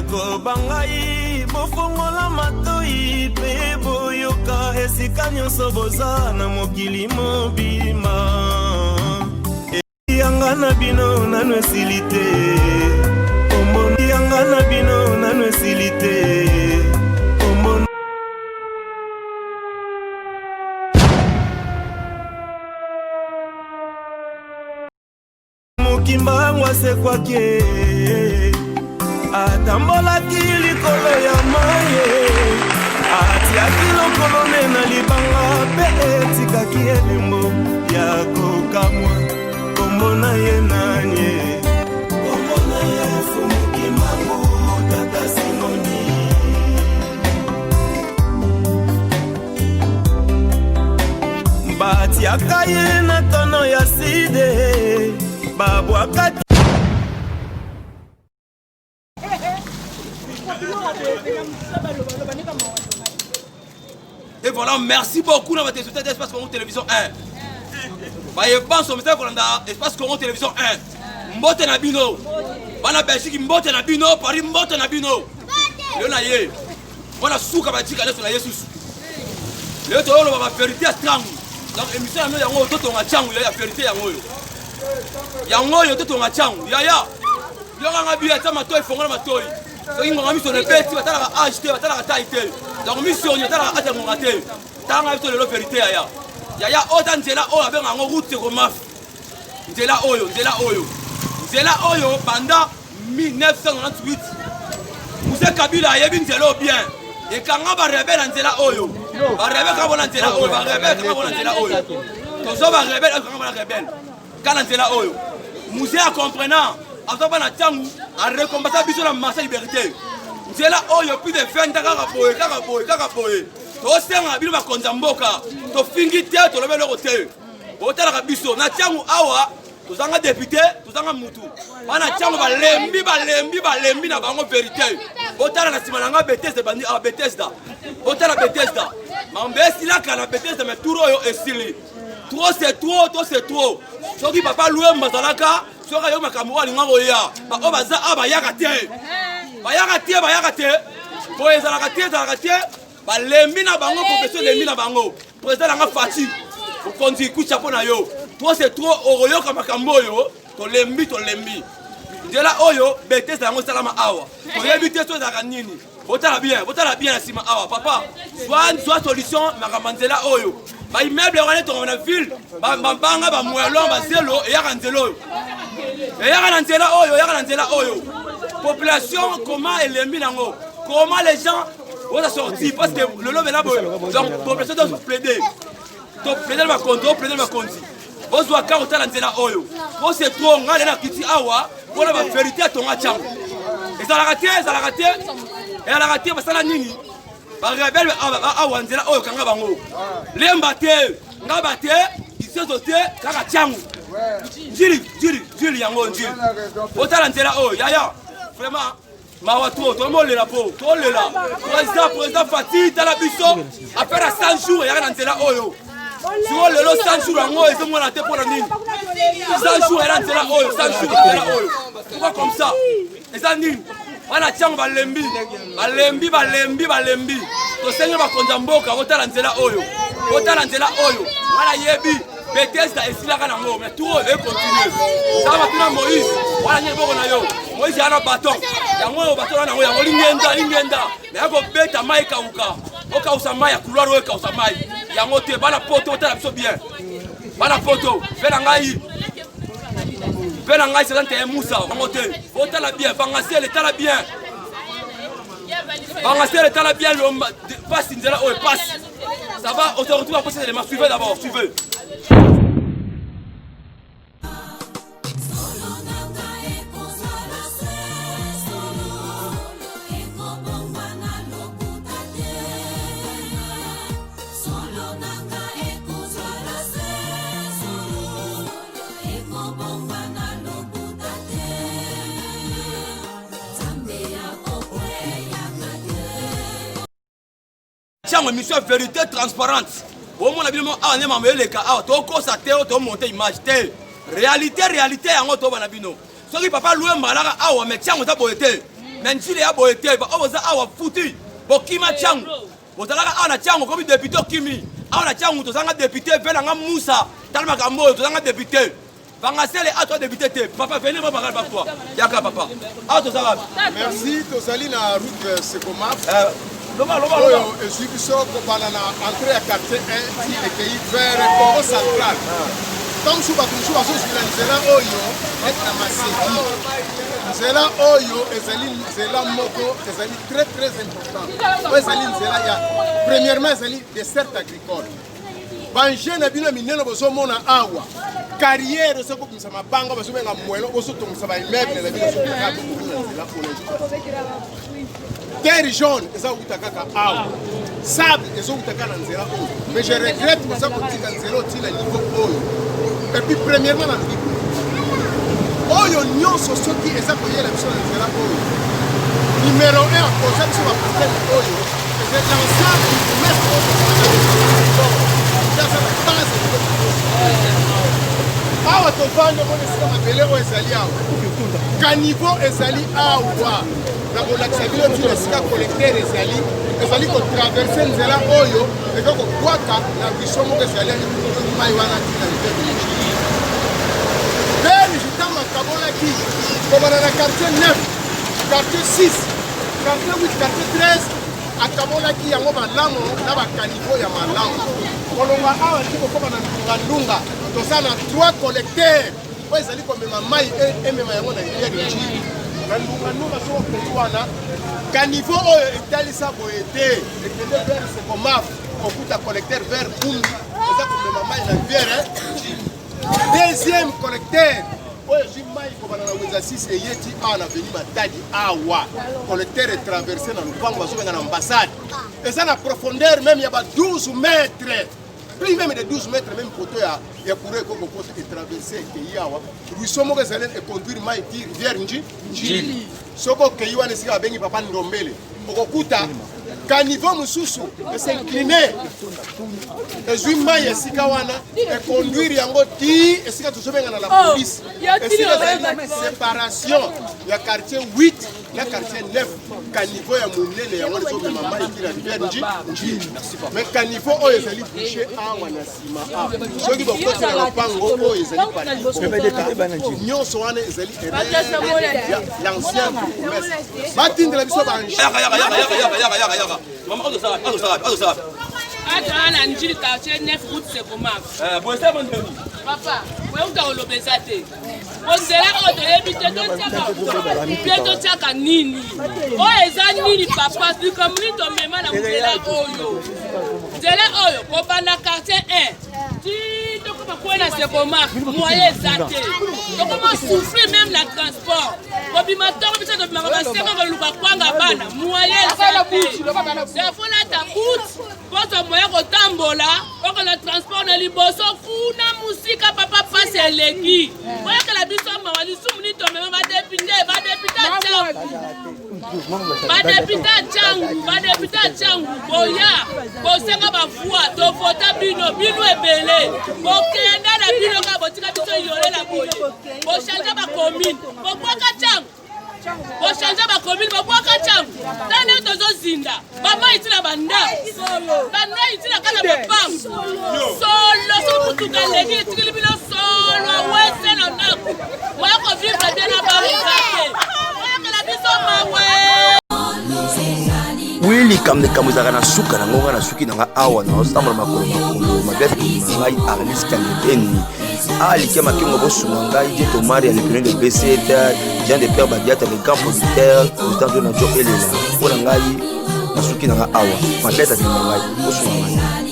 bandeko bangai bofongola matoi pe boyoka esika nyonso boza na mokili mobima yanga na bino nanu esili te omoni yanga na bino nanu esili te omoni mokimba ngwase kwake atambolaki likolo ya maye atiaki lokolo na libanga mpe etikaki elembo ya kokamwa komona ye nanye komona ye fumukimangu tata Simoni batiaka ye na tono ya side babwaka. Et voilà, merci beaucoup dans votre résultat d'Espace Congo Télévision 1. Je pense au message qu'on a Espace Congo Télévision 1. Mbote na bino. Bana Belgique mbote na bino, Paris mbote na bino. Le na ye. Wana suka ba tika leso na Yesus. Le to lo ba vérité à strang. Donc émission na yango to to nga changu ya vérité yango yo. Yango yo to to nga changu. Ya. Yo nga bi ata matoi fongola matoi. So ingo mission ne beti batala ka age te batala ka taille te. Donc mission yo tala ata ngo ngate. Tanga to le vérité ya. Ya otan nzela oyo abenga ngo route komaf. Nzela oyo banda 1998. Moussa Kabila yebi nzela bien. Et quand on va rebelle nzela oyo. Ba rebelle ka bona nzela oyo, ba rebelle ka bona nzela oyo. Tozo ba rebelle ka bona rebelle. Kala nzela oyo. Moussa comprenant, avant bana tangu a récompenser biso la marche liberté. Nzela oyo plus de 20 kaka boye. To senga bino ba konza mboka. To fingi te to lobelo kote. Otala ka biso na tangu awa. Tozanga député, tozanga mutu. Bana tangu ba lembi na bango vérité. Otala na simananga Bethesda bandi a Bethesda. Otala Bethesda. Mambesi la kana Bethesda me turo yo esili. Trop c'est trop. Soki papa loué mazalaka, soka yo makamwa lingo ya. Ba o baza aba yaka te. Bayaka te. Po ezalaka te. Ba lembi na bango professeur lembi na bango. Président nga Fati. Ko konzi ku chapeau na yo. Trop c'est trop oroyo kama kamboyo. To lembi. Ndela oyo Bethesda ngo salama awa. To yebi te to zaka nini. Botala bien na sima awa papa. Soit solution makamanzela oyo. Ba immeuble wana to na ville. Ba banga ba mwelo ba zelo e yaka nzelo. E yaka nzela oyo. Population comment elembi nango. Comment les gens vont sortir parce que le lobby là donc population doit plaider. Donc plaider ma conduit. Vous doit quand on nzela oyo. Vous c'est trop ngale na kiti awa. Pour la vérité à ton acham. Et ça l'a raté. Et elle a raté parce que la nini. Par rebelle à Wanzela Oyo Kangabango. Les mbaté, Nabate, ils se doté, Kakachangu. Jiri, Yango, Jiri. Otalanzela Oyo, Yaya. Vraiment, Mawato, tout le monde est là pour. Tout le monde est là. Président Fatih, Talabiso, après la 100 jours, il y a un Nzela Oyo. Si on le lot 100 jours, ils ont la tête pour la mine. 100 jours, elle a Nzela Oyo, 100 jours, Nzela Oyo. Pourquoi comme ça? Et ça, Nine. Wana changu balembi. To senga ba konjamboka otala nzela oyo. Wana yebi Bethesda esilaka nango mais tout va continuer. Ça va tuna Moïse. Wana nyeboko na yo. Moïse ana bâton. Yango bâton na yango lingenda. Mais ako beta mai kauka. Oka usama ya couloir oka usama. Yango te bana poto otala biso bien. Bana poto. Venangai c'est l'antenne Moussa, monter. Otala bien, Bangasel est la bien. Bangasel est la bien, passe Nzela oh passe. Ça va, on se retrouve après ces éléments. Suivez d'abord, suivez. Une mission vérité transparente. Au moins, on a dit les cas, to constater, to monter image, réalité, en auto banabino. Ce qui papa loué malaka, mais tiens, on t'a boité. mais njile ya boye te oza awa futi bokima changu bozalaka awa na changu komi député kimi awa na changu tozanga député venanga Moussa tala makambo oyo tozanga député vangasele a toi député te papa venez moi parler avec toi yaka papa awa tozanga merci tozali na route Secomaf loba oyo ezwi biso kobanda na entrée ya quartier 1 ti ekei vers Congo central ntango su bato mosusu bazozwila nzela oyo ete na Maseki nzela oyo ezali nzela moko ezali très très important oyo ezali nzela ya premièrement ezali desserte agricole banje na bino minene bozomona awa carrière soko kumisa mabanga bazobenga mwelo bozotongisa baimmeuble na bino sokaka nzela oyo terre jaune ezauta kaka awa sable ezouta kaka na nzela oyo mais je regrette koza kotika nzela otina niveau oyo et puis premièrement na libo oyo nyonso soki eza koyela biso na nzela oyo numéro 1 akoza biso baproblème oyo c'est l'ensemble du messe awa tovanda mona esika mabele oyo ezali awa kaniveau ezali awa na kolakisa bino ntina esika collecteur ezali kotraverse nzela oyo eka kobwaka na biso moko ezali mai wana ntina beni ntango akabolaki kobana na quartier 9 quartier 6 quartier 8 quartier 13 akabolaki yango malamu na bakaniveau ya malamu kolonga awa ti kokoma na ndunga toza na 3 collecteur oyo ezali komema mai emema yango na rivière njili na ndunga soko kei wana kaniveau oyo etalisa boye te ekende vers Secomaf okuta collecteur vers Bumbi eza komema mai na rivière njili deuxième collecteur oyo ezwi mai kobana na wenza 6 eyeti awa na veni Matadi awa collecteur etraverse na lupango bazobenga na ambassade eza na profondeur même ya ba 12 mètres plus même de 12 mètres même poto ya courant koko poto etraverse ekei awa ruisseau moko ezali econduire mai ti rivière njili soko okei wana esika babengi papa Ndombele okokuta kaniveau mosusu esincline ezwi mai esika wana econduire yango ti esika tozobenga na la police esika ezali séparation ya quartier 8 na quartier 9 kaniveau ya monene yango ezomema mai ti na rivière njili mais kaniveau oyo ezali bouché awa na nsima awa soki bokoti na lopango oyo ezali nyonso wana ezali l'ancien bourgmestre batindela biso yaka maman Adana njili quartier 9 route Secomaf. Papa, we uta olobeza te. Ozela oto yebite to tiaka nini. O eza nini papa du community to mema na muzela oyo. Nzela oyo kobanda quartier 1. Ti to ko kwa na Secomaf moyen zate. To ko souffrir même la transport. Kobima to bisa to bima ba seka ko luka kwanga bana moyen zate. C'est faut la ta route. Poto moyen kotambola, oko na transport na liboso kuna musika papa passe eleki. Moyen que la biso mawali sumuni to mema ba député changu boya bosenga ba foi to vota bino ebele. Bokenda na bino ka botika biso yole na boye. Bo changer ba commune, bokwaka changu. Bo changer ba commune, bokwaka changu. Tane tozozinda. Mama itina banda. Banda itina kana papa. Solo so mutuka legi tikili bino solo wese na ndako. Wako vivre tena ba mukake. Wako la biso mawe. Wili kamne kamuzaka na suka na ngonga na suki nanga awa na ostambola makolo mabiasi ngai Arlis Kalebeni ali kema kingo bosunga ngai je tomari ya le de BC Jean de Père Badiata le grand producteur président de Najo Elela pona ngai na suki nanga awa matleta kinga ngai bosunga ngai